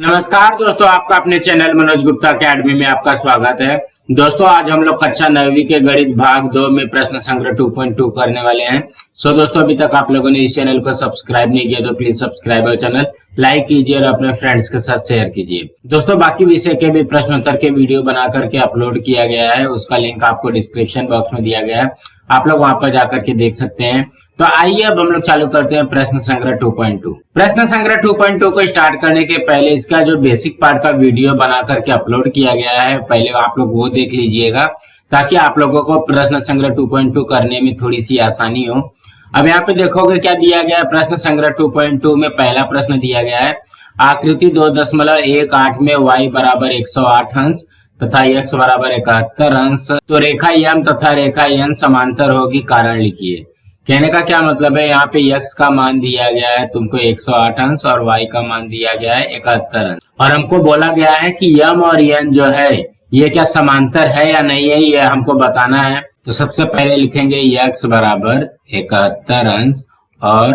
नमस्कार दोस्तों, आपका अपने चैनल मनोज गुप्ता अकेडमी में आपका स्वागत है। दोस्तों, आज हम लोग कक्षा 9वीं के गणित भाग 2 में प्रश्न संग्रह 2.2 करने वाले हैं। दोस्तों, अभी तक आप लोगों ने इस चैनल को सब्सक्राइब नहीं किया तो प्लीज सब्सक्राइब और चैनल लाइक कीजिए और अपने फ्रेंड्स के साथ शेयर कीजिए। दोस्तों, बाकी विषय के भी प्रश्नोत्तर के वीडियो बना करके अपलोड किया गया है, उसका लिंक आपको डिस्क्रिप्शन बॉक्स में दिया गया है, आप लोग वहां पर जाकर के देख सकते हैं। तो आइए अब हम लोग चालू करते हैं प्रश्न संग्रह 2.2। प्रश्न संग्रह 2.2 को स्टार्ट करने के पहले इसका जो बेसिक पार्ट का वीडियो बना करके अपलोड किया गया है, पहले आप लोग वो देख लीजिएगा ताकि आप लोगों को प्रश्न संग्रह 2.2 करने में थोड़ी सी आसानी हो। अब यहाँ पे देखोगे क्या दिया गया है। प्रश्न संग्रह 2.2 में पहला प्रश्न दिया गया है, आकृति 2.18 में y बराबर 108 अंश तथा x बराबर 71 अंश, तो रेखा यम तथा रेखा n समांतर होगी, कारण लिखिए। कहने का क्या मतलब है, यहाँ पे x का मान दिया गया है तुमको 108 अंश और y का मान दिया गया है 71 अंश, और हमको बोला गया है कि यम और n जो है ये क्या समांतर है या नहीं है, ये हमको बताना है। तो सबसे पहले लिखेंगे x बराबर 71 अंश और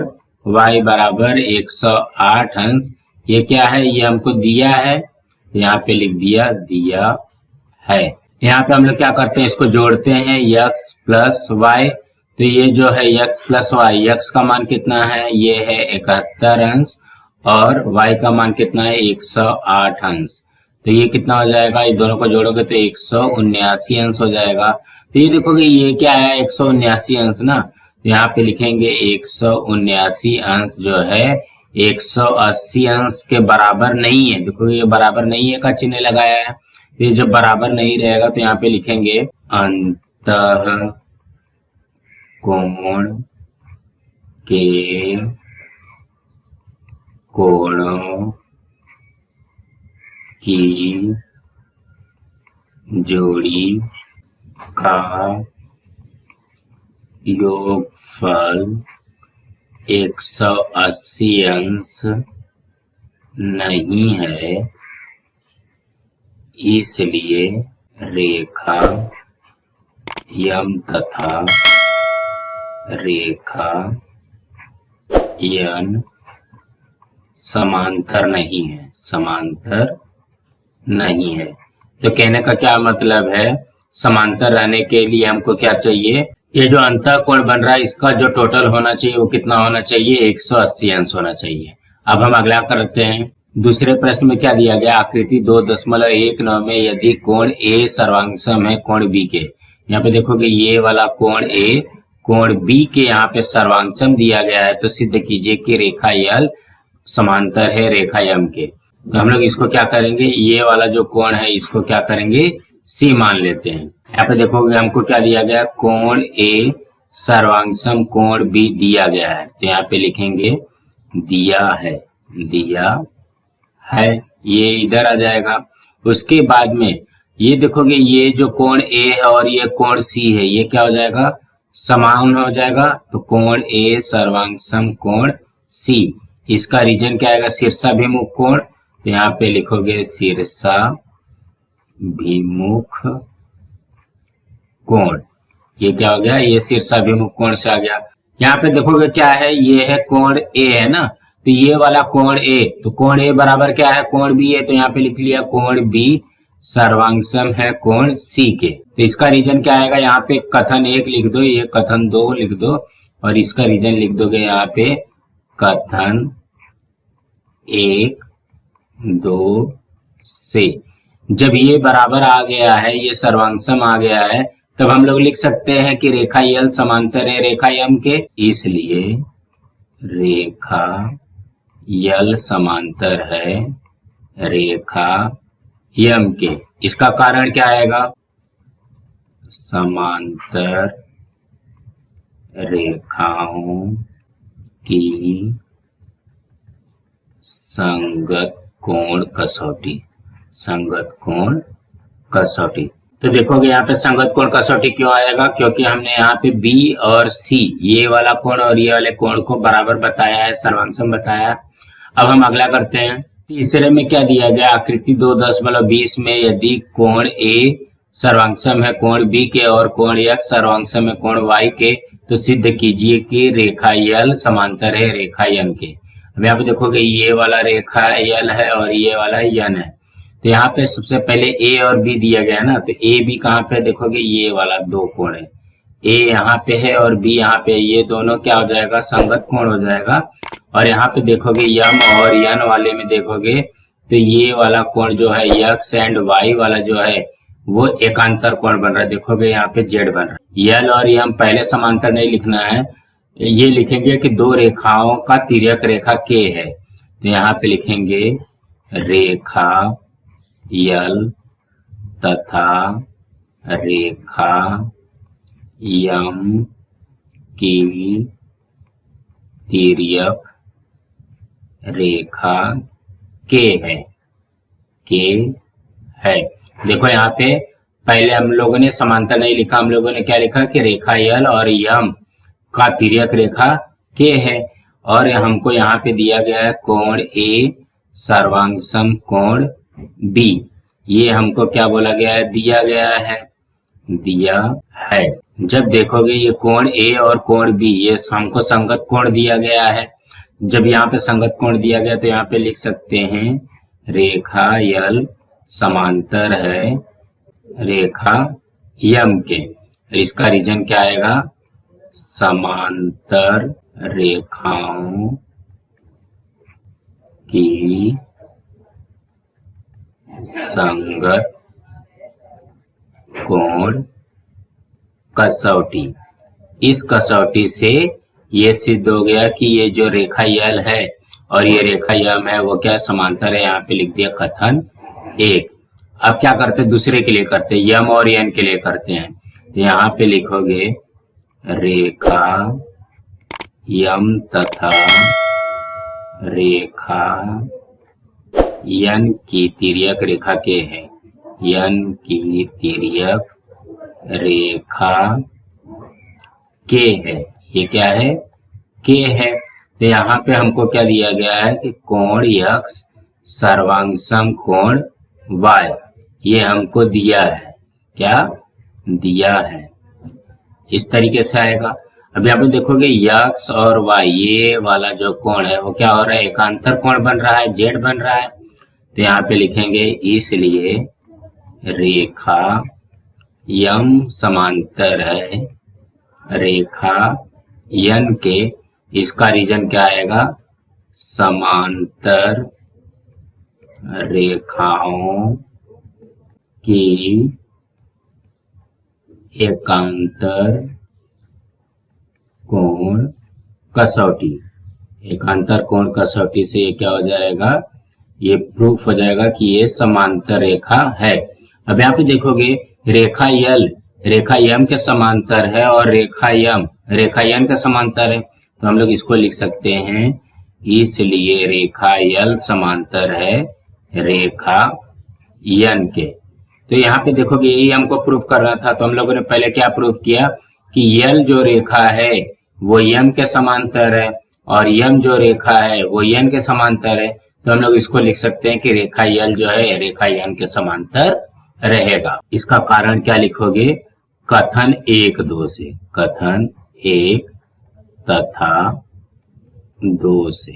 y बराबर 108 अंश। ये क्या है, ये हमको दिया है, यहाँ पे लिख दिया है। यहाँ पे हम लोग क्या करते हैं, इसको जोड़ते हैं x प्लस वाई। तो ये जो है x प्लस वाई, x का मान कितना है, ये है 71 अंश और y का मान कितना है 108 अंश। तो ये कितना हो जाएगा, ये दोनों को जोड़ोगे तो 179 अंश हो जाएगा। तो ये देखोगे ये क्या है 179 अंश ना, तो यहाँ पे लिखेंगे 179 अंश जो है 180 अंश के बराबर नहीं है। देखो ये बराबर नहीं है का चिन्ह लगाया है, तो ये जब बराबर नहीं रहेगा तो यहाँ पे लिखेंगे अंतः कोण के कोणों की जोड़ी का योगफल 180 अंश नहीं है, इसलिए रेखा यम तथा रेखा n समांतर नहीं है। तो कहने का क्या मतलब है, समांतर रहने के लिए हमको क्या चाहिए, ये जो अंतः कोण बन रहा है इसका जो टोटल होना चाहिए वो कितना होना चाहिए, 180 अंश होना चाहिए। अब हम अगला करते हैं। दूसरे प्रश्न में क्या दिया गया, आकृति 2.19 में यदि कोण A सर्वांगसम है कोण B के। यहाँ पे देखोगे ये वाला कोण A कोण B के यहाँ पे सर्वांगसम दिया गया है, तो सिद्ध कीजिए कि रेखा L समांतर है रेखा M के। तो हम लोग इसको क्या करेंगे, ये वाला जो कोण है इसको क्या करेंगे, C मान लेते हैं। यहाँ पे देखोगे हमको क्या दिया गया, कोण A सर्वांगसम कोण B दिया गया है, तो यहाँ पे लिखेंगे दिया है, ये इधर आ जाएगा। उसके बाद में ये देखोगे ये जो कोण A है और ये कोण C है, ये क्या हो जाएगा, समान हो जाएगा। तो कोण A सर्वांगसम कोण C, इसका रीजन क्या आएगा, शीर्षाभिमुख कोण। तो यहाँ पे लिखोगे शीर्षाभिमुख कोण, ये क्या हो गया, ये शीर्षाभिमुख कोण से आ गया। यहाँ पे देखोगे क्या है, ये है कोण A है ना, तो ये वाला कोण A, तो कोण A बराबर क्या है, कोण B है, तो यहाँ पे लिख लिया कोण B सर्वांगसम है कोण C के। तो इसका रीजन क्या आएगा, यहाँ पे कथन 1 लिख दो, ये कथन 2 लिख दो और इसका रीजन लिख दोगे यहाँ पे कथन 1 2 से। जब ये बराबर आ गया है, ये सर्वांगसम आ गया है, तब हम लोग लिख सकते हैं कि रेखा L समांतर है रेखा M के, इसलिए रेखा L समांतर है रेखा M के। इसका कारण क्या आएगा, समांतर रेखाओं की संगत कोण कसौटी। तो देखोगे यहाँ पे संगत कोण कसौटी क्यों आएगा, क्योंकि हमने यहाँ पे B और C ये वाला कोण और ये वाले कोण को बराबर बताया है, सर्वांगसम बताया। अब हम अगला करते हैं। तीसरे में क्या दिया गया, आकृति 2.20 में यदि कोण A सर्वांगसम है कोण B के और कोण X सर्वांगसम है कोण Y के, तो सिद्ध कीजिए कि रेखा L समांतर है रेखा N के। अब यहाँ पे देखोगे ये वाला रेखा यल है और ये वाला यन है। तो यहाँ पे सबसे पहले ए और बी दिया गया है ना, तो ए बी कहाँ पे देखोगे ये वाला दो कोण है, ए यहाँ पे है और बी यहाँ पे, ये दोनों क्या हो जाएगा संगत कोण हो जाएगा। और यहाँ पे देखोगे यम और यन वाले में देखोगे तो ये वाला कोण जो है यक्स एंड वाई वाला जो है वो एकांतर कोण बन रहा है। देखोगे यहाँ पे जेड बन रहा है। यल और यम पहले समांतर नहीं लिखना है, ये लिखेंगे कि दो रेखाओं का तिर्यक रेखा के है। तो यहाँ पे लिखेंगे रेखा यल तथा रेखा यम की तिर्यक रेखा के है। देखो यहाँ पे पहले हम लोगों ने समांतर नहीं लिखा, हम लोगों ने क्या लिखा कि रेखा यल और यम का तिर्यक रेखा के है। और हमको यहाँ पे दिया गया है कोण ए सर्वांगसम कोण बी, ये हमको क्या बोला गया है दिया है। जब देखोगे ये कोण ए और कोण बी ये हमको संगत कोण दिया गया है। जब यहाँ पे संगत कोण दिया गया तो यहाँ पे लिख सकते हैं रेखा यल समांतर है रेखा यम के। इसका रीजन क्या आएगा, समांतर रेखाओं की संगत कोण कसौटी। इस कसौटी से ये सिद्ध हो गया कि ये जो रेखा यल है और ये रेखा यम है वो क्या समांतर है। यहाँ पे लिख दिया कथन एक। अब क्या करते हैं दूसरे के लिए करते हैं, यम और यन के लिए करते हैं। तो यहाँ पे लिखोगे रेखा यम तथा रेखा यन की तिर्यक रेखा के है, यन की तिर्यक रेखा के है। ये क्या है के है। तो यहाँ पे हमको क्या दिया गया है कि कोण यक्स सर्वांगसम कोण वाई, ये हमको दिया है, क्या दिया है, इस तरीके से आएगा। अब यहाँ पे देखोगे यक्स और वाई ये वाला जो कोण है वो क्या हो रहा है एकांतर कोण बन रहा है, जेड बन रहा है। तो यहाँ पे लिखेंगे इसलिए रेखा यम समांतर है रेखा यन के। इसका रीजन क्या आएगा, समांतर रेखाओं की एकांतर कोण कसौटी। एकांतर कोण कसौटी से ये क्या हो जाएगा, ये प्रूफ हो जाएगा कि ये समांतर रेखा है। अब यहाँ पे देखोगे रेखा यल रेखा यम के समांतर है और रेखा यम रेखा यन के समांतर है। तो हम लोग इसको लिख सकते हैं इसलिए रेखा यल समांतर है रेखा यन के। तो यहाँ पे देखोगे यही हमको प्रूफ करना था। तो हम लोगों ने पहले क्या प्रूफ किया कि यल जो रेखा है वो यम के समांतर है और यम जो रेखा है वो यन के समांतर है। तो हम लोग इसको लिख सकते हैं कि रेखा यल जो है रेखा यन के समांतर रहेगा। इसका कारण क्या लिखोगे, कथन एक दो से, कथन एक तथा दो से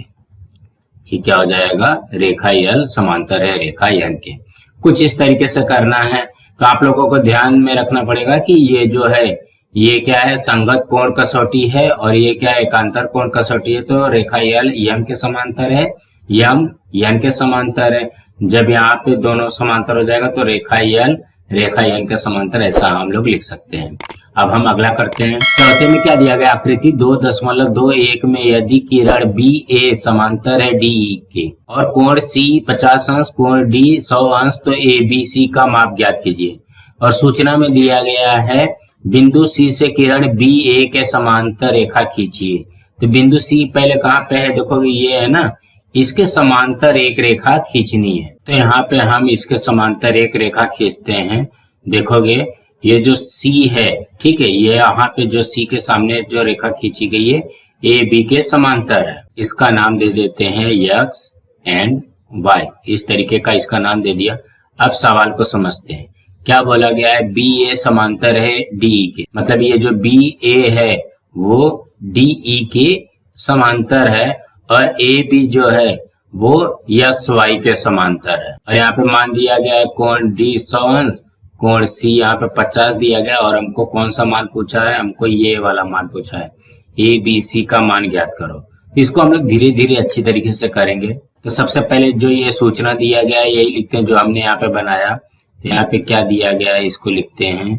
ये क्या हो जाएगा, रेखा यल समांतर है रेखा यन के। कुछ इस तरीके से करना है। तो आप लोगों को ध्यान में रखना पड़ेगा कि ये जो है ये क्या है संगत कोण कसौटी है और ये क्या है एकांतर कोण कसौटी है। तो रेखा यल यम के समांतर है, यम यन के समांतर है। जब यहाँ पे दोनों समांतर हो जाएगा तो रेखा यल रेखा यन के समांतर, ऐसा हम लोग लिख सकते हैं। अब हम अगला करते हैं। चौथे में क्या दिया गया, आकृति 2.21 में यदि किरण बी ए समांतर है डी ई के और कोण सी 50 अंश कोण डी 100 अंश, तो ए बी सी का माप ज्ञात कीजिए। और सूचना में दिया गया है बिंदु सी से किरण बी ए के समांतर रेखा खींचिए। तो बिंदु सी पहले कहाँ पे है, देखोगे ये है ना, इसके समांतर एक रेखा खींचनी है। तो यहाँ पे हम इसके समांतर एक रेखा खींचते हैं। देखोगे ये जो C है, ठीक है, ये यहाँ पे जो C के सामने जो रेखा खींची गई है ए बी के समांतर है। इसका नाम दे देते हैं X एंड Y, इस तरीके का इसका नाम दे दिया। अब सवाल को समझते हैं। क्या बोला गया है, बी ए समांतर है डी ई के, मतलब ये जो बी ए है वो डी ई के समांतर है और ए बी जो है वो एक्स वाई के समांतर है। और यहाँ पे मान दिया गया है कोण डी 100 अंश, कोण सी यहाँ पे 50 दिया गया और हमको कौन सा मान पूछा है, हमको ये वाला मान पूछा है, ए बी सी का मान ज्ञात करो। इसको हम लोग धीरे धीरे अच्छी तरीके से करेंगे। तो सबसे पहले जो ये सूचना दिया गया है यही लिखते हैं जो हमने यहाँ पे बनाया। तो यहाँ पे क्या दिया गया है इसको लिखते हैं,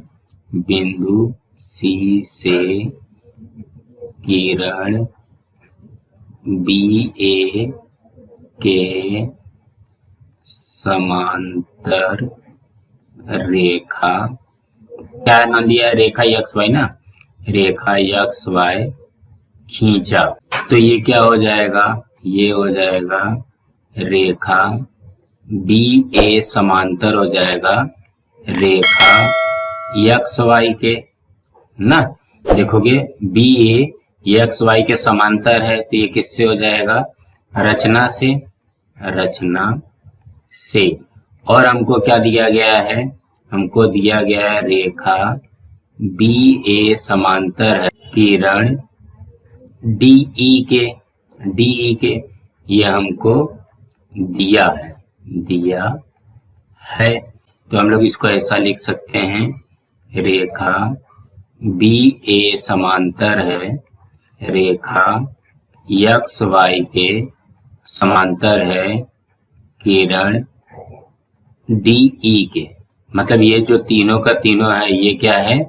बिंदु सी से किरण बी ए के समांतर रेखा, क्या नाम दिया है, रेखा एक्स वाई ना, रेखा एक्स वाई खींचा। तो ये क्या हो जाएगा, ये हो जाएगा रेखा बी ए समांतर हो जाएगा रेखा एक्स वाई के ना। देखोगे बी ए एक्स वाई के समांतर है तो ये किससे हो जाएगा, रचना से, रचना से। और हमको क्या दिया गया है, हमको दिया गया है रेखा बी ए समांतर है किरण डीई के, डीई के, ये हमको दिया है। तो हम लोग इसको ऐसा लिख सकते हैं, रेखा बी ए समांतर है रेखा एक्स वाई के समांतर है किरण डीई के। मतलब ये जो तीनों का तीनों है ये क्या है,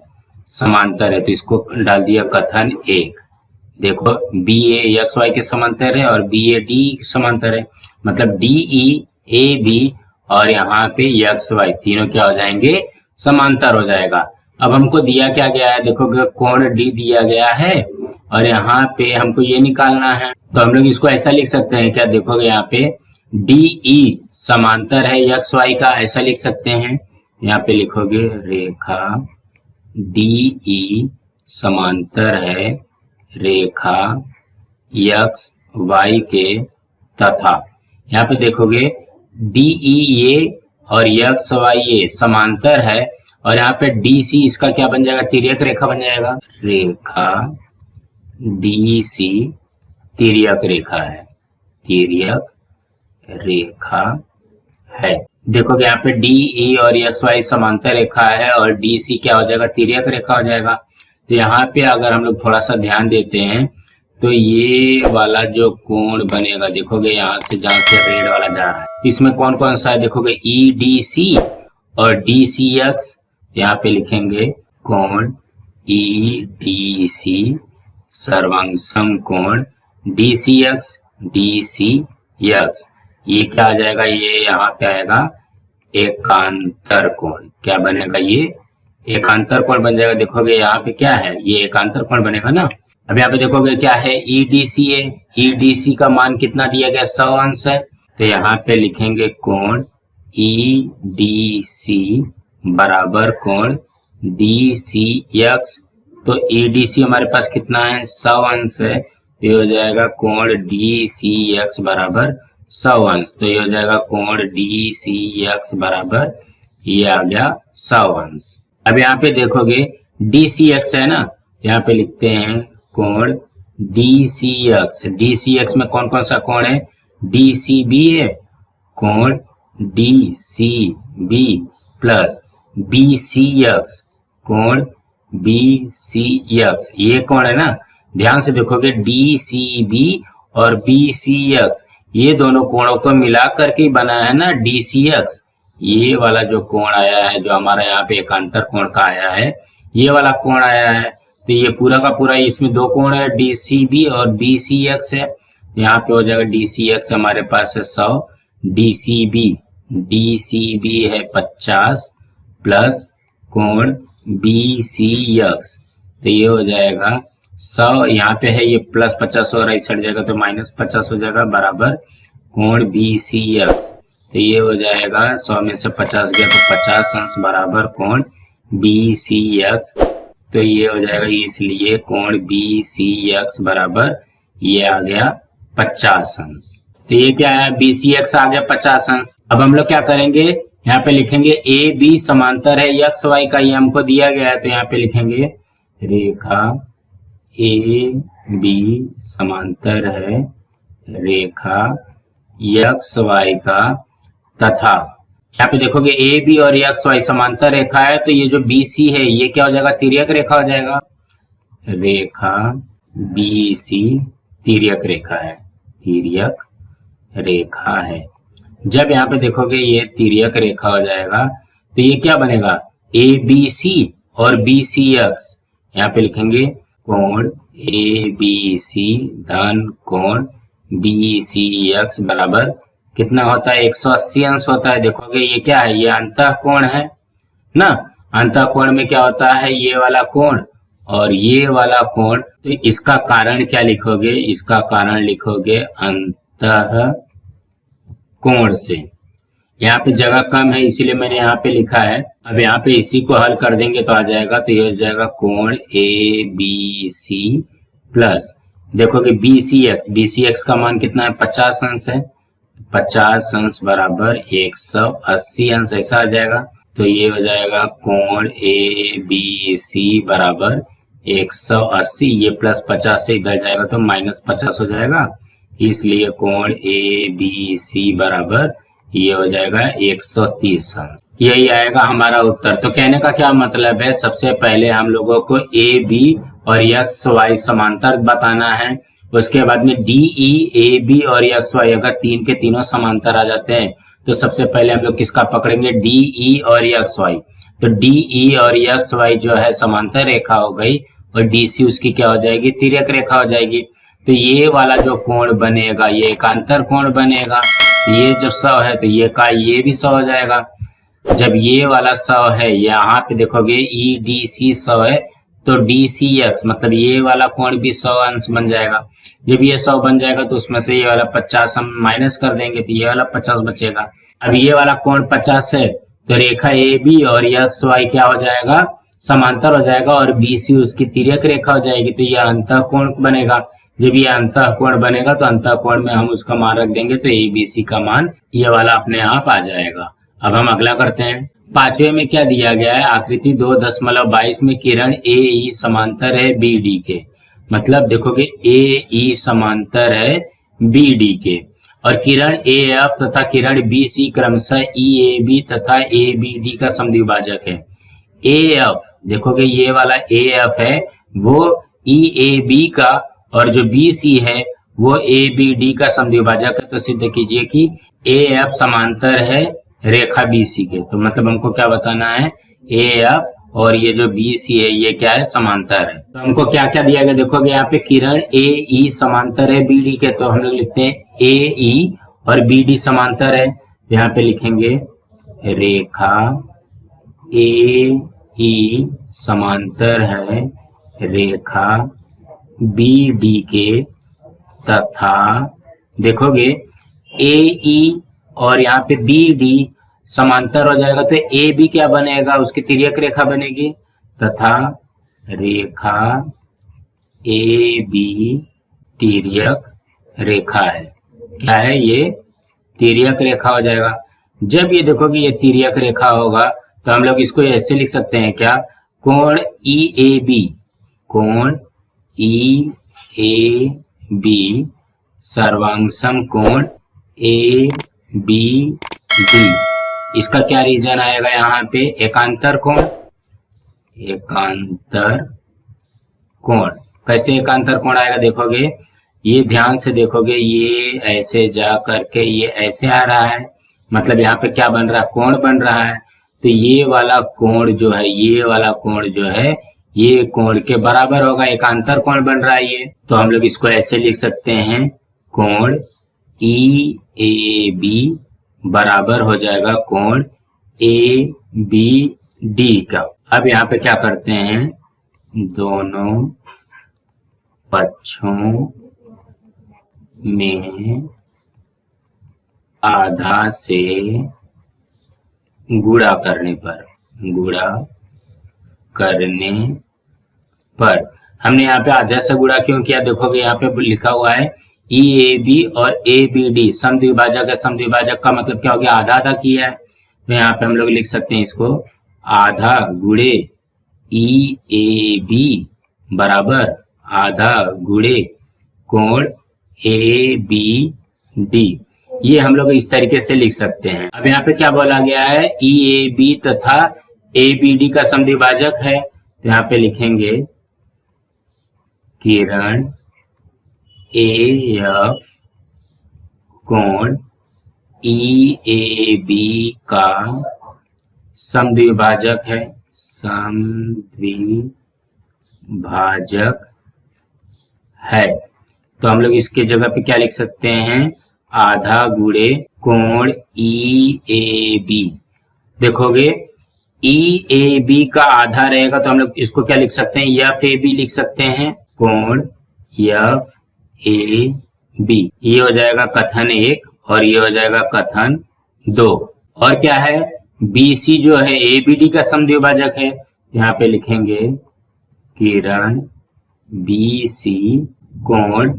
समांतर है। तो इसको डाल दिया कथन 1। देखो बी ए एक्स वाई के समांतर है और बी ए डी के समांतर है, मतलब डीई ए बी और यहाँ पे एक्स वाई तीनों क्या हो जाएंगे, समांतर हो जाएगा। अब हमको दिया क्या गया है, देखो कोण डी दिया गया है और यहाँ पे हमको ये निकालना है। तो हम लोग इसको ऐसा लिख सकते हैं, क्या देखोगे यहाँ पे डीई समांतर है एक्स वाई का, ऐसा लिख सकते हैं। यहाँ पे लिखोगे रेखा डीई समांतर है रेखा एक्स वाई के तथा, यहाँ पे देखोगे डीई ये और एक्स वाई ये समांतर है और यहाँ पे डी सी इसका क्या बन जाएगा, तिर्यक रेखा बन जाएगा। रेखा डी सी तिर्यक रेखा है, तिर्यक रेखा है। देखोगे यहाँ पे डी ई और एक्स वाई समांतर रेखा है और डी सी क्या हो जाएगा, तिर्यक रेखा हो जाएगा। तो यहाँ पे अगर हम लोग थोड़ा सा ध्यान देते हैं तो ये वाला जो कोण बनेगा, देखोगे यहाँ से जहां से रेड वाला जा रहा है इसमें कौन कौन सा है, देखोगे ई डी सी और डी सी एक्स। यहाँ पे लिखेंगे कोण ई डी सी सर्वांग सम कोण D C X, D C X. ये क्या आ जाएगा, ये यहाँ पे आएगा एकांतर कोण। क्या बनेगा, ये एकांतर कोण बन जाएगा। देखोगे यहाँ पे क्या है, ये एकांतर कोण बनेगा ना। अब यहाँ पे देखोगे क्या है, ईडीसी है, ईडीसी का मान कितना दिया गया, 100 अंश है। तो यहाँ पे लिखेंगे कोण ईडीसी बराबर कोण डीसी एक्स। तो ईडीसी हमारे पास कितना है, 100 अंश है। ये हो जाएगा कोण डीसी एक्स बराबर 100 अंश। तो ये हो जाएगा कोण डीसी एक्स बराबर, ये आ गया 100 अंश। अब यहाँ पे देखोगे डीसी एक्स है ना, यहाँ पे लिखते हैं कोण डीसी एक्स। डीसी एक्स में कौन कौन सा कोण है, डीसीबी है, कोण डीसीबी प्लस बीसीएक्स, कोण बीसीएक्स। ये कोण है ना, ध्यान से देखोगे डीसीबी और बीसीएक्स ये दोनों कोणों को मिला करके बना है ना डीसीएक्स। ये वाला जो कोण आया है, जो हमारा यहाँ पे एकांतर कोण का आया है, ये वाला कोण आया है। तो ये पूरा का पूरा इसमें दो कोण है, डीसीबी और बीसीएक्स है। यहाँ पे हो जाएगा डीसीएक्स हमारे पास है 100, डीसीबी है 50 प्लस कोण बीसीएक्स। तो ये हो जाएगा 100, यहाँ पे है ये प्लस 50 हो रहा है, इस साइड जाएगा तो माइनस 50 हो जाएगा, बराबर कोण बीसीएक्स। तो ये हो जाएगा 100 में से 50 गया तो 50 अंश बराबर कोण बीसीएक्स। तो ये हो जाएगा, इसलिए कोण बीसीएक्स बराबर ये आ गया 50 अंश। तो ये क्या है, बीसीएक्स आ गया 50 अंश। अब हम लोग क्या करेंगे, यहाँ पे लिखेंगे ए बी समांतर है एक्स वाई का, ये हमको दिया गया है। तो यहाँ पे लिखेंगे रेखा ए बी समांतर है रेखा एक्स वाई का तथा यहाँ पे देखोगे ए बी और एक्स वाई समांतर रेखा है, तो ये जो बी सी है ये क्या हो जाएगा, तिर्यक रेखा हो जाएगा। रेखा बी सी तिर्यक रेखा है, तिर्यक रेखा है। जब यहाँ पे देखोगे ये तिर्यक रेखा हो जाएगा तो ये क्या बनेगा, ए बी सी और बी सी एक्स। यहाँ पे लिखेंगे कोण ए बी सी धन कोण बी सी एक्स बराबर कितना होता है, 180 अंश होता है। देखोगे ये क्या है, ये अंतः कोण है ना। अंतः कोण में क्या होता है, ये वाला कोण और ये वाला कोण। तो इसका कारण क्या लिखोगे, इसका कारण लिखोगे अंतः कोण से। यहाँ पे जगह कम है इसीलिए मैंने यहाँ पे लिखा है। अब यहाँ पे इसी को हल कर देंगे तो आ जाएगा, तो ये हो जाएगा कोण ए बी सी प्लस देखोगे बी सी एक्स का मान कितना है, 50 अंश है। 50 अंश बराबर 180 अंश, ऐसा आ जाएगा। तो ये हो जाएगा कोण ए बी सी बराबर 180, ये प्लस 50 से इधर जाएगा तो माइनस 50 हो जाएगा, इसलिए कोण ए बी सी बराबर ये हो जाएगा 130 अंश। यही आएगा हमारा उत्तर। तो कहने का क्या मतलब है, सबसे पहले हम लोगों को ए बी और एक्स वाई समांतर बताना है। उसके बाद में डी ई ए बी और एक्स वाई अगर तीन के तीनों समांतर आ जाते हैं तो सबसे पहले हम लोग किसका पकड़ेंगे, डी ई और एक्स वाई। तो डी ई और एक्स वाई जो है समांतर रेखा हो गई और डी सी उसकी क्या हो जाएगी, तिर्यक रेखा हो जाएगी। तो ये वाला जो कोण बनेगा ये एकांतर कोण बनेगा। ये जब 100 है तो ये का ये भी 100 हो जाएगा। जब ये वाला 100 है, यहाँ पे देखोगे ई डी सी 100 है तो डी सी एक्स मतलब ये वाला कोण भी 100 अंश बन जाएगा। जब ये 100 बन जाएगा तो उसमें से ये वाला 50 हम माइनस कर देंगे तो ये वाला 50 बचेगा। अब ये वाला कोण 50 है तो रेखा ए बी और एक्स वाई क्या हो जाएगा, समांतर हो जाएगा और बी सी उसकी तिर्यक रेखा हो जाएगी। तो ये अंतः कोण बनेगा। जब ये अंतः कोण बनेगा तो अंतः कोण में हम उसका मान रख देंगे तो ए बी सी का मान ये वाला अपने आप आ जाएगा। अब हम अगला करते हैं। पांचवें में क्या दिया गया है, आकृति 2.22 में किरण ए ई समांतर है बी डी के। मतलब देखोगे ए ई समांतर है बी डी के और किरण ए एफ तथा किरण बी सी क्रमशः ई ए बी तथा ए बी डी का समद्विभाजक है। ए एफ देखोगे ये वाला ए एफ है वो ई ए बी का और जो बी सी है वो ए बी डी का समद्विभाजक है। तो सिद्ध कीजिए कि ए एफ समांतर है रेखा बी सी के। तो मतलब हमको क्या बताना है, ए एफ और ये जो बी सी है ये क्या है, समांतर है। तो हमको क्या क्या दिया गया, देखोगे यहाँ पे किरण ए ई समांतर है बी डी के, तो हम लोग लिखते हैं ए ई और बी डी समांतर है। तो यहाँ पे लिखेंगे रेखा ए ई समांतर है रेखा बी डी के तथा देखोगे ए ई और यहाँ पे बी डी समांतर हो जाएगा तो ए बी क्या बनेगा, उसकी तिर्यक रेखा बनेगी तथा रेखा ए बी तिर्यक रेखा है। क्या है ये, तिर्यक रेखा हो जाएगा। जब ये देखोगे ये तिर्यक रेखा होगा तो हम लोग इसको ऐसे लिख सकते हैं क्या, कोण ई ए बी, कोण ई ए बी सर्वांगसम कोण ए बी डी। इसका क्या रीजन आएगा यहाँ पे, एकांतर कोण। एकांतर कोण कैसे एकांतर कोण आएगा, देखोगे ये ध्यान से देखोगे ये ऐसे जा करके ये ऐसे आ रहा है, मतलब यहाँ पे क्या बन रहा है, कोण बन रहा है। तो ये वाला कोण जो है, ये वाला कोण जो है ये कोण के बराबर होगा, एकांतर कोण बन रहा है ये। तो हम लोग इसको ऐसे लिख सकते हैं, कोण ई ए बी बराबर हो जाएगा कोण ए बी डी का। अब यहाँ पे क्या करते हैं, दोनों पक्षों में आधा से गुणा करने पर हमने यहाँ पे आधा से गुणा क्यों किया, देखोगे यहाँ पे लिखा हुआ है ई ए बी और ए बी डी समद्विभाजक है। समद्विभाजक का मतलब क्या हो गया, आधा आधा किया है। तो यहाँ पे हम लोग लिख सकते हैं इसको आधा गुणे ई ए बी बराबर आधा गुणे कोण ए बी डी, ये हम लोग इस तरीके से लिख सकते हैं। अब यहाँ पे क्या बोला गया है, ई ए बी तथा ए बी डी का समद्विभाजक है, तो यहाँ पे लिखेंगे किरण ए एफ कोण ई ए बी का समद्विभाजक है, समद्विभाजक है। तो हम लोग इसके जगह पे क्या लिख सकते हैं, आधा गुणे कोण ई ए बी। देखोगे ई ए बी का आधा रहेगा तो हम लोग इसको क्या लिख सकते हैं, एफ ए बी लिख सकते हैं, कोण एफ ए बी। ये हो जाएगा कथन 1 और ये हो जाएगा कथन 2। और क्या है, बी सी जो है ए बी डी का समद्विभाजक है, यहाँ पे लिखेंगे किरण बी सी कोण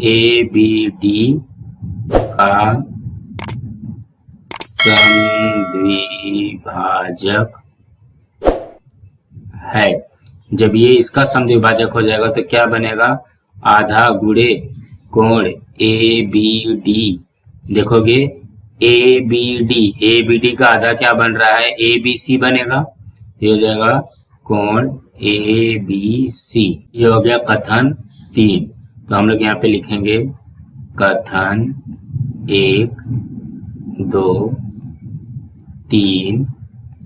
ए बी डी का समद्विभाजक है। जब ये इसका समद्विभाजक हो जाएगा तो क्या बनेगा, आधा गुणे कोण ए बी डी। देखोगे ए बी डी का आधा क्या बन रहा है, ए बी सी बनेगा, ये हो जाएगा कोण ए बी सी। ये हो गया कथन 3। तो हम लोग यहाँ पे लिखेंगे कथन 1 2 3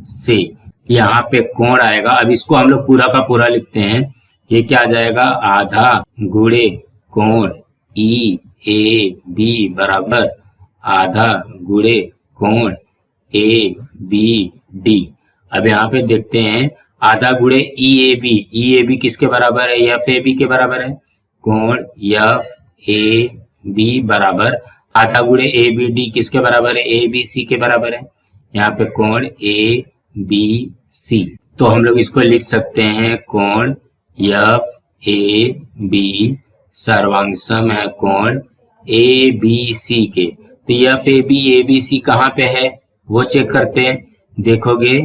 से यहाँ पे कोण आएगा। अब इसको हम लोग पूरा का पूरा लिखते हैं, ये क्या आ जाएगा, आधा गुणे कोण ई ए बी बराबर आधा गुणे कोण ए बी डी। अब यहाँ पे देखते हैं आधा गुणे ई ए बी किसके बराबर है, एफ ए बी के बराबर है, कोण एफ ए बी बराबर आधा गुणे ए बी डी किसके बराबर है, ए बी सी के बराबर है, यहाँ पे कोण ए बी सी। तो हम लोग इसको लिख सकते हैं कोण एफ ए बी सर्वांगसम है कोण ए बी सी के। तो एफ ए बी सी कहाँ पे है वो चेक करते हैं। देखोगे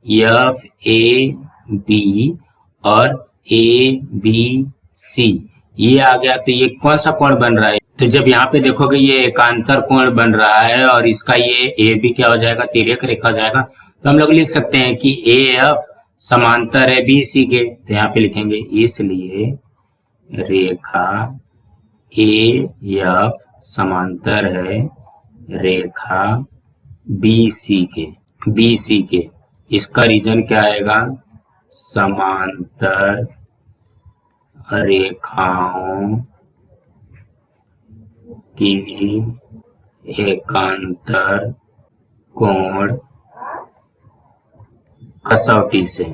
एफ ए बी और ए बी सी ये आ गया, तो ये कौन सा कोण बन रहा है, तो जब यहाँ पे देखोगे ये एकांतर कोण बन रहा है और इसका ये ए बी क्या हो जाएगा, तिर्यक रेखा हो जाएगा। तो हम लोग लिख सकते हैं कि ए एफ समांतर है बी सी के, तो यहाँ पे लिखेंगे इसलिए रेखा ए एफ समांतर है रेखा बी सी के। इसका रीजन क्या आएगा, समांतर रेखाओं की एकांतर कोण कसौटी से।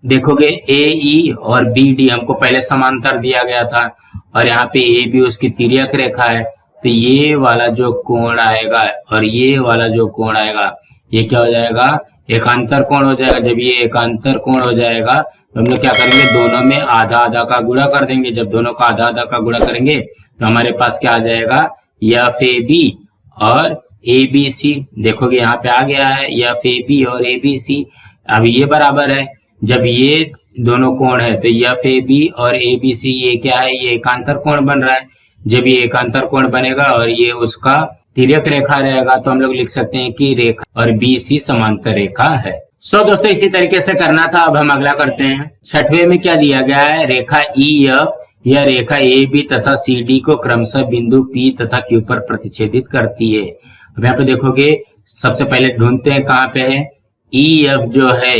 देखोगे ए ई और बी डी हमको पहले समांतर दिया गया था और यहाँ पे ए बी उसकी तिर्यक रेखा है, तो ये वाला जो कोण आएगा और ये वाला जो कोण आएगा ये क्या हो जाएगा, एकांतर कोण हो जाएगा। जब ये एकांतर कोण हो जाएगा तो हम लोग क्या करेंगे, दोनों में आधा आधा का गुणा कर देंगे। जब दोनों का आधा आधा का गुणा करेंगे तो हमारे पास क्या आ जाएगा, एफ ए बी और ए बी सी। देखोगे यहाँ पे आ गया है एफ ए बी और ए बी सी। अब ये बराबर है, जब ये दोनों कोण है तो एफ ए बी और ए बी सी ये क्या है, ये एकांतर कोण बन रहा है। जब ये एकांतर कोण बनेगा और ये उसका तिर्यक रेखा रहेगा तो हम लोग लिख सकते हैं कि रेखा और बी सी समांतर रेखा है। दोस्तों इसी तरीके से करना था। अब हम अगला करते हैं। 6वें में क्या दिया गया है, रेखा ई एफ या रेखा ए बी तथा सी डी को क्रमशः बिंदु पी तथा क्यू पर प्रतिच्छेदित करती है। अब यहाँ पे देखोगे सबसे पहले ढूंढते हैं कहाँ पे है, ई एफ जो है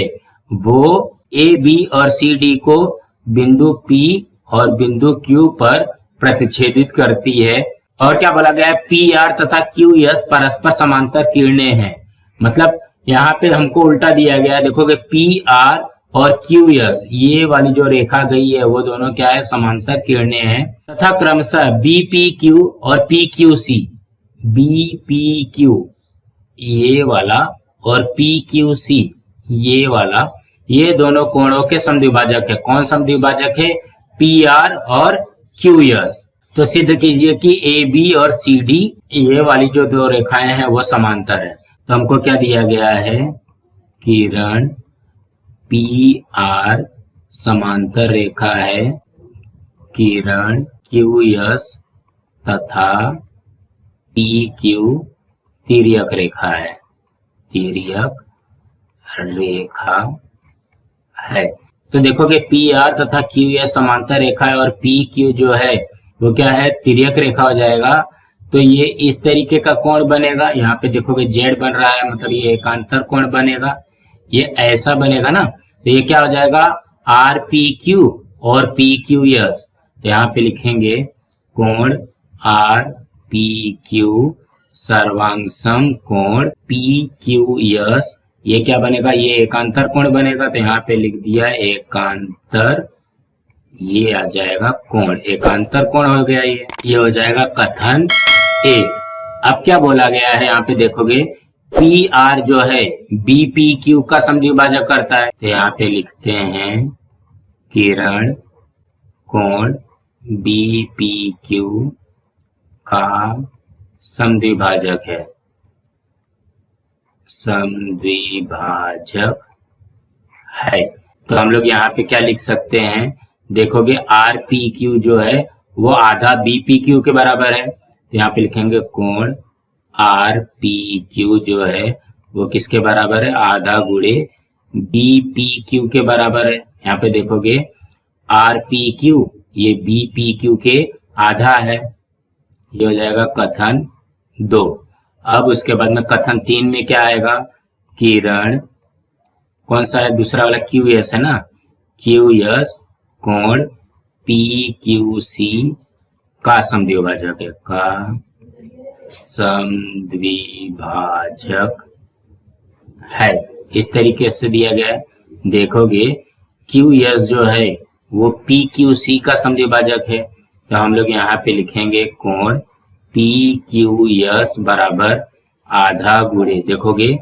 वो ए बी और सी डी को बिंदु पी और बिंदु क्यू पर प्रतिच्छेदित करती है। और क्या बोला गया है, पी आर तथा क्यू एस परस्पर समांतर किरणें हैं। मतलब यहाँ पे हमको उल्टा दिया गया है। देखोगे पी आर और क्यू एस ये वाली जो रेखा गई है वो दोनों क्या है, समांतर किरणें हैं तथा क्रमशः बी पी क्यू और P Q C, B P Q ये वाला और पी क्यू सी ये वाला, ये दोनों कोणों के समद्विभाजक है। कौन समद्विभाजक है, पी आर और क्यू एस। तो सिद्ध कीजिए कि ए बी और सी डी ये वाली जो दो रेखाएं हैं वो समांतर है। तो हमको क्या दिया गया है, किरण पी आर समांतर रेखा है किरण क्यू एस तथा पी क्यू तिर्यक रेखा है, तिर्यक रेखा है। तो देखोगे पी आर तथा क्यू एस समांतर रेखा है और पी क्यू जो है वो क्या है, तिर्यक रेखा हो जाएगा। तो ये इस तरीके का कोण बनेगा। यहाँ पे देखोगे जेड बन रहा है, मतलब ये एकांतर कोण बनेगा, ये ऐसा बनेगा ना। तो ये क्या हो जाएगा, आर पी क्यू और पी क्यू एस। तो यहाँ पे लिखेंगे कोण आर पी क्यू सर्वांगसम कोण पी क्यू एस। ये क्या बनेगा, ये एकांतर कोण बनेगा। तो यहाँ पे लिख दिया एकांतर, ये आ जाएगा कोण, एकांतर कोण हो गया। ये हो जाएगा कथन एक। अब क्या बोला गया है, यहाँ पे देखोगे पी आर जो है बी पी क्यू का समद्विभाजक करता है। तो यहाँ पे लिखते हैं किरण कोण बी पी क्यू का समद्विभाजक है, समद्विभाजक है। तो हम लोग यहाँ पे क्या लिख सकते हैं, देखोगे आर पी क्यू जो है वो आधा बी पी क्यू के बराबर है। तो यहाँ पे लिखेंगे कोण आर पी क्यू जो है वो किसके बराबर है, आधा गुणे बी पी क्यू के बराबर है। यहाँ पे देखोगे आर पी क्यू ये बी पी क्यू के आधा है। ये हो जाएगा कथन 2। अब उसके बाद में कथन 3 में क्या आएगा, किरण कौन सा है, दूसरा वाला क्यू एस है ना, क्यू एस कोण पी क्यू सी का समद्विभाजक है, का समद्विभाजक है। इस तरीके से दिया गया है। देखोगे क्यू एस जो है वो पी क्यू सी का समद्विभाजक है। तो हम लोग यहाँ पे लिखेंगे कोण पी क्यू एस बराबर आधा गुणे, देखोगे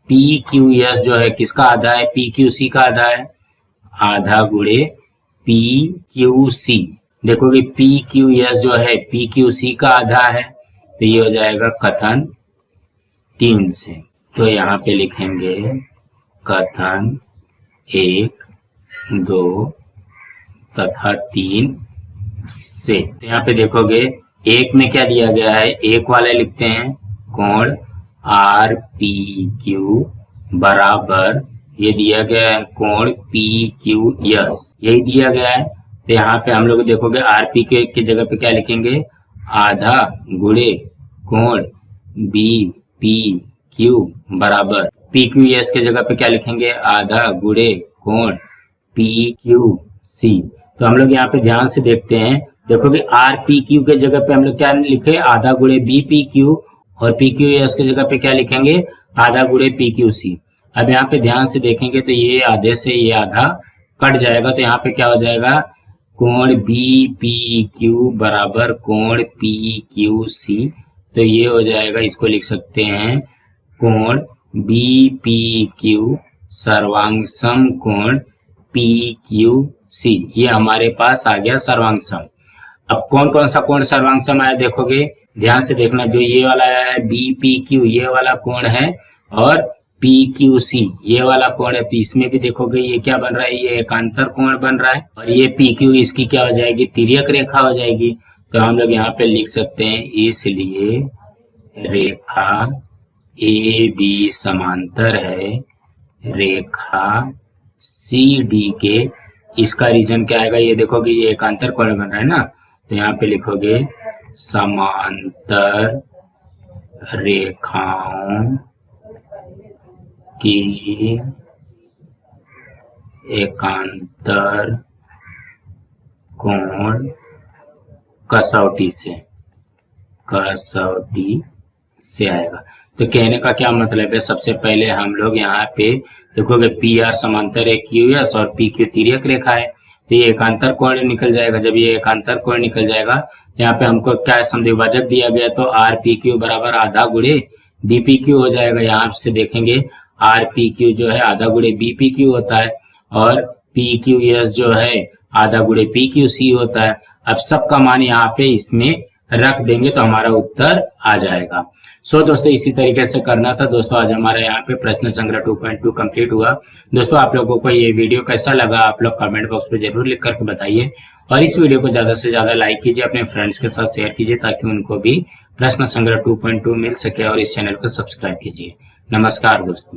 पी क्यू एस जो है किसका आधा है, पी क्यू सी का आधा है, आधा गुणे पी क्यू सी। देखोगे पी क्यू एस जो है पी क्यू सी का आधा है। तो ये हो जाएगा कथन 3 से। तो यहाँ पे लिखेंगे कथन 1, 2 तथा 3 से। तो यहाँ पे देखोगे एक में क्या दिया गया है, एक वाले लिखते हैं कोण आर पी क्यू बराबर, ये दिया गया है कोण पी क्यू एस, यही दिया गया है। तो यहाँ पे हम लोग देखोगे आर पी क्यू की जगह पे क्या लिखेंगे, आधा गुणे कोण बी पी क्यू बराबर पी क्यू एस के जगह पे क्या लिखेंगे, आधा गुणे कोण पी क्यू सी। तो हम लोग यहाँ पे ध्यान से देखते हैं, देखोगे आर पी क्यू के जगह पे हम लोग क्या लिखे, आधा गुणे बी पी क्यू, और पी क्यू एस के जगह पे क्या लिखेंगे, आधा गुणे पी क्यू सी। अब यहाँ पे ध्यान से देखेंगे तो ये आधे से ये आधा कट जाएगा। तो यहाँ पे क्या हो जाएगा, कोण बी पी क्यू बराबर कोण पी क्यू सी। तो ये हो जाएगा, इसको लिख सकते हैं कोण बी पी क्यू सर्वांगसम कोण पी क्यू सी। ये हमारे पास आ गया सर्वांगसम। अब कौन कौन सा कोण सर्वांगसम आया देखोगे, ध्यान से देखना, जो ये वाला है बी पी क्यू ये वाला कोण है, और पी क्यू सी ये वाला कोण है। तो इसमें भी देखोगे ये क्या बन रहा है, ये एकांतर कोण बन रहा है, और ये पी क्यू इसकी क्या हो जाएगी, तिर्यक रेखा हो जाएगी। तो हम लोग यहाँ पे लिख सकते हैं, इसलिए रेखा ए बी समांतर है रेखा सी डी के। इसका रीजन क्या आएगा, ये देखोगे ये एकांतर कोण बन रहा है ना। तो यहाँ पे लिखोगे समांतर रेखाओं की एकांतर कोण कसौटी से आएगा। तो कहने का क्या मतलब है, सबसे पहले हम लोग यहाँ पे देखोगे पी आर समांतर है क्यू एस और पी क्यू तिर्यक रेखा है। तो ये एकांतर कोण निकल जाएगा। जब ये एकांतर कोण निकल जाएगा, यहाँ पे हमको क्या समद्विभाजक दिया गया, तो आर पी क्यू बराबर आधा गुणे बी पी क्यू हो जाएगा। यहाँ से देखेंगे आर पी क्यू जो है आधा गुणे बी पी क्यू होता है, और पी क्यू एस जो है आधा गुणे पी क्यू सी होता है। अब सबका मान यहाँ पे इसमें रख देंगे तो हमारा उत्तर आ जाएगा। सो दोस्तों इसी तरीके से करना था दोस्तों। आज हमारे यहाँ पे प्रश्न संग्रह 2.2 कंप्लीट हुआ। दोस्तों आप लोगों को ये वीडियो कैसा लगा आप लोग कमेंट बॉक्स में जरूर लिख करके बताइए, और इस वीडियो को ज्यादा से ज्यादा लाइक कीजिए, अपने फ्रेंड्स के साथ शेयर कीजिए ताकि उनको भी प्रश्न संग्रह 2.2 मिल सके, और इस चैनल को सब्सक्राइब कीजिए। नमस्कार दोस्तों।